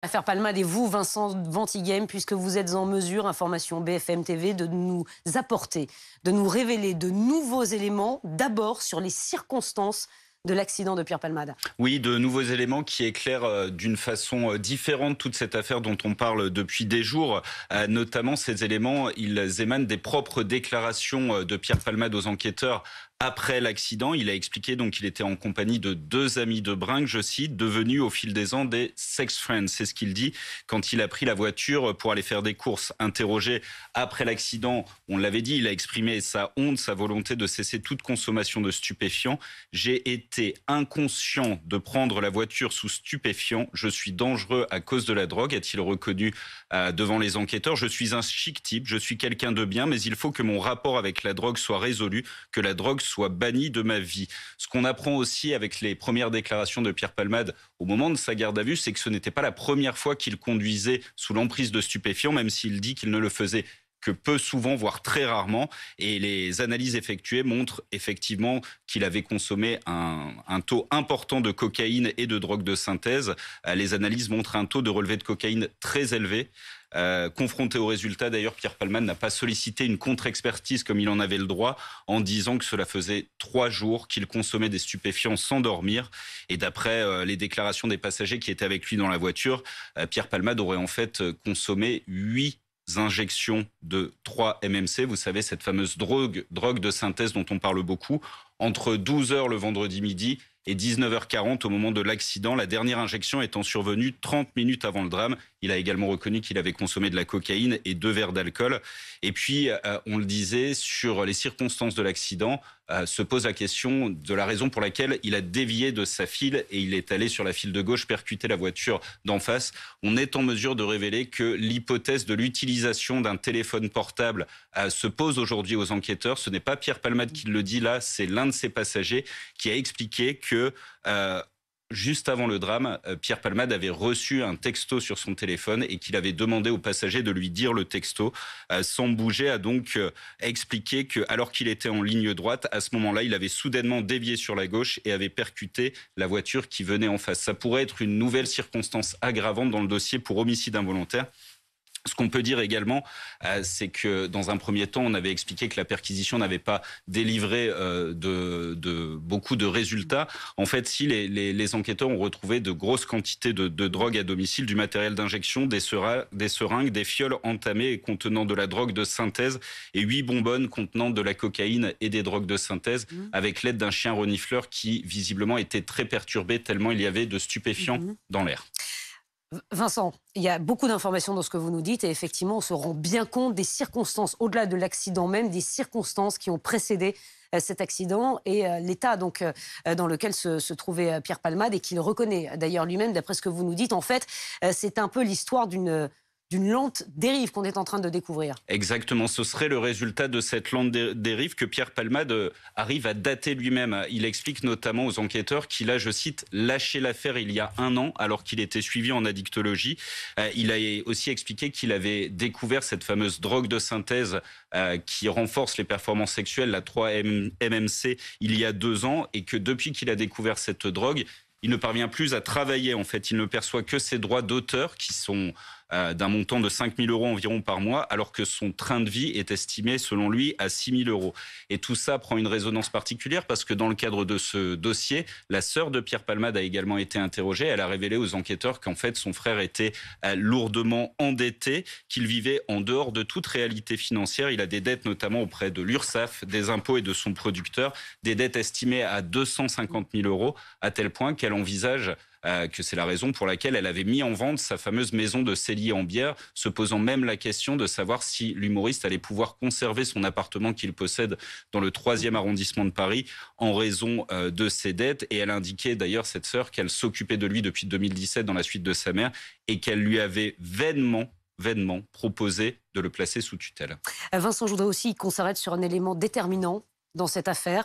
Affaire Palmade et vous, Vincent Ventigame, puisque vous êtes en mesure, information BFM TV, de nous apporter, de nous révéler de nouveaux éléments, d'abord sur les circonstances de l'accident de Pierre Palmade. Oui, de nouveaux éléments qui éclairent d'une façon différente toute cette affaire dont on parle depuis des jours. Notamment, ces éléments, ils émanent des propres déclarations de Pierre Palmade aux enquêteurs après l'accident. Il a expliqué donc qu'il était en compagnie de deux amis de bringue, je cite, devenus au fil des ans des sex friends. C'est ce qu'il dit quand il a pris la voiture pour aller faire des courses. Interrogé après l'accident, on l'avait dit, il a exprimé sa honte, sa volonté de cesser toute consommation de stupéfiants. J'ai été inconscient de prendre la voiture sous stupéfiants. Je suis dangereux à cause de la drogue, a-t-il reconnu devant les enquêteurs. Je suis un chic type, je suis quelqu'un de bien, mais il faut que mon rapport avec la drogue soit résolu, que la drogue soit bannie de ma vie. Ce qu'on apprend aussi avec les premières déclarations de Pierre Palmade au moment de sa garde à vue, c'est que ce n'était pas la première fois qu'il conduisait sous l'emprise de stupéfiants, même s'il dit qu'il ne le faisait que peu souvent, voire très rarement. Et les analyses effectuées montrent effectivement qu'il avait consommé un taux important de cocaïne et de drogue de synthèse. Les analyses montrent un taux de relevé de cocaïne très élevé. Confronté au résultat, d'ailleurs, Pierre Palmade n'a pas sollicité une contre-expertise comme il en avait le droit, en disant que cela faisait 3 jours qu'il consommait des stupéfiants sans dormir. Et d'après les déclarations des passagers qui étaient avec lui dans la voiture, Pierre Palmade aurait en fait consommé 8 injections de 3 MMC, vous savez, cette fameuse drogue de synthèse dont on parle beaucoup, entre 12 heures le vendredi midi et 19h40 au moment de l'accident, la dernière injection étant survenue 30 minutes avant le drame. Il a également reconnu qu'il avait consommé de la cocaïne et 2 verres d'alcool. Et puis, on le disait, sur les circonstances de l'accident, se pose la question de la raison pour laquelle il a dévié de sa file et il est allé sur la file de gauche percuter la voiture d'en face. On est en mesure de révéler que l'hypothèse de l'utilisation d'un téléphone portable se pose aujourd'hui aux enquêteurs. Ce n'est pas Pierre Palmade qui le dit là, c'est l'un de ses passagers qui a expliqué que juste avant le drame, Pierre Palmade avait reçu un texto sur son téléphone et qu'il avait demandé aux passagers de lui dire le texto. Sambouget a donc expliqué que, alors qu'il était en ligne droite, à ce moment-là, il avait soudainement dévié sur la gauche et avait percuté la voiture qui venait en face. Ça pourrait être une nouvelle circonstance aggravante dans le dossier pour homicide involontaire. Ce qu'on peut dire également, c'est que dans un premier temps, on avait expliqué que la perquisition n'avait pas délivré de beaucoup de résultats. En fait, si les enquêteurs ont retrouvé de grosses quantités de drogue à domicile, du matériel d'injection, des seringues, des fioles entamées contenant de la drogue de synthèse et 8 bonbonnes contenant de la cocaïne et des drogues de synthèse, avec l'aide d'un chien renifleur qui visiblement était très perturbé tellement il y avait de stupéfiants dans l'air. Vincent, il y a beaucoup d'informations dans ce que vous nous dites et effectivement, on se rend bien compte des circonstances, au-delà de l'accident même, des circonstances qui ont précédé cet accident et l'état donc dans lequel se trouvait Pierre Palmade et qu'il reconnaît d'ailleurs lui-même, d'après ce que vous nous dites. En fait, c'est un peu l'histoire d'une lente dérive qu'on est en train de découvrir. Exactement, ce serait le résultat de cette lente dérive que Pierre Palmade arrive à dater lui-même. Il explique notamment aux enquêteurs qu'il a, je cite, lâché l'affaire il y a 1 an alors qu'il était suivi en addictologie. Il a aussi expliqué qu'il avait découvert cette fameuse drogue de synthèse qui renforce les performances sexuelles, la 3-MMC, il y a 2 ans et que depuis qu'il a découvert cette drogue, il ne parvient plus à travailler. En fait, il ne perçoit que ses droits d'auteur qui sont d'un montant de 5 000 € environ par mois, alors que son train de vie est estimé, selon lui, à 6 000 €. Et tout ça prend une résonance particulière parce que dans le cadre de ce dossier, la sœur de Pierre Palmade a également été interrogée. Elle a révélé aux enquêteurs qu'en fait, son frère était lourdement endetté, qu'il vivait en dehors de toute réalité financière. Il a des dettes notamment auprès de l'URSSAF, des impôts et de son producteur, des dettes estimées à 250 000 €, à tel point qu'elle envisage que c'est la raison pour laquelle elle avait mis en vente sa fameuse maison de Célier-en-Bière, se posant même la question de savoir si l'humoriste allait pouvoir conserver son appartement qu'il possède dans le 3e arrondissement de Paris en raison de ses dettes. Et elle indiquait d'ailleurs, cette sœur, qu'elle s'occupait de lui depuis 2017 dans la suite de sa mère et qu'elle lui avait vainement proposé de le placer sous tutelle. Vincent, je voudrais aussi qu'on s'arrête sur un élément déterminant dans cette affaire.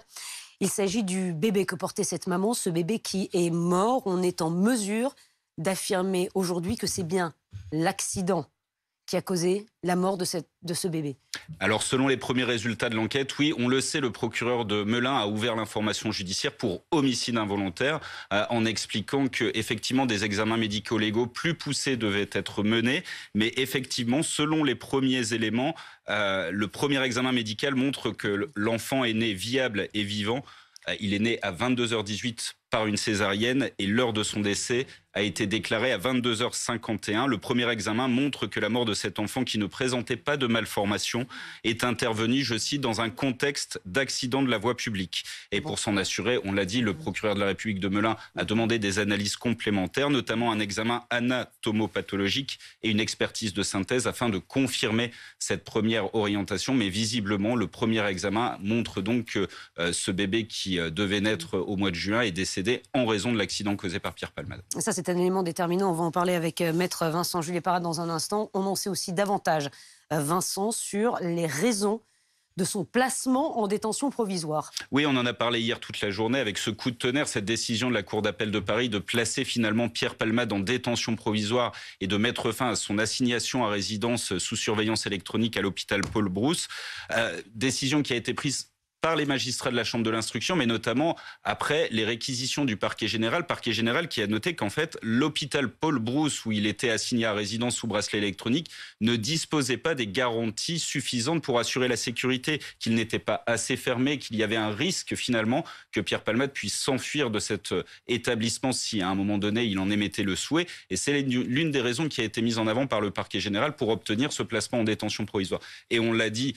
Il s'agit du bébé que portait cette maman, ce bébé qui est mort. On est en mesure d'affirmer aujourd'hui que c'est bien l'accident qui a causé la mort de ce bébé? Alors, selon les premiers résultats de l'enquête, oui, on le sait, le procureur de Melun a ouvert l'information judiciaire pour homicide involontaire, en expliquant que effectivement des examens médico-légaux plus poussés devaient être menés. Mais effectivement, selon les premiers éléments, le premier examen médical montre que l'enfant est né viable et vivant. Il est né à 22h18 par une césarienne et l'heure de son décès a été déclarée à 22h51. Le premier examen montre que la mort de cet enfant qui ne présentait pas de malformation est intervenue, je cite, dans un contexte d'accident de la voie publique. Et pour s'en assurer, on l'a dit, le procureur de la République de Melun a demandé des analyses complémentaires, notamment un examen anatomopathologique et une expertise de synthèse afin de confirmer cette première orientation. Mais visiblement, le premier examen montre donc que ce bébé qui devait naître au mois de juin est décédé en raison de l'accident causé par Pierre Palmade. Ça, c'est un élément déterminant. On va en parler avec Maître Vincent Julier-Parat dans un instant. On en sait aussi davantage, Vincent, sur les raisons de son placement en détention provisoire. Oui, on en a parlé hier toute la journée avec ce coup de tonnerre, cette décision de la Cour d'appel de Paris de placer finalement Pierre Palmade en détention provisoire et de mettre fin à son assignation à résidence sous surveillance électronique à l'hôpital Paul Brousse. Décision qui a été prise par les magistrats de la Chambre de l'instruction, mais notamment après les réquisitions du parquet général qui a noté qu'en fait, l'hôpital Paul Brousse, où il était assigné à résidence sous bracelet électronique, ne disposait pas des garanties suffisantes pour assurer la sécurité, qu'il n'était pas assez fermé, qu'il y avait un risque finalement que Pierre Palmade puisse s'enfuir de cet établissement si à un moment donné il en émettait le souhait. Et c'est l'une des raisons qui a été mise en avant par le parquet général pour obtenir ce placement en détention provisoire. Et on l'a dit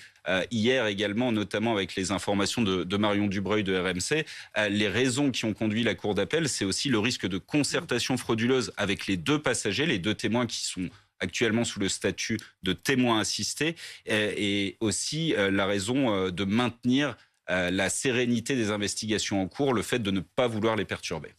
hier également, notamment avec les informations de Marion Dubreuil de RMC, les raisons qui ont conduit la Cour d'appel, c'est aussi le risque de concertation frauduleuse avec les deux passagers, les deux témoins qui sont actuellement sous le statut de témoins assistés, et aussi la raison de maintenir la sérénité des investigations en cours, le fait de ne pas vouloir les perturber.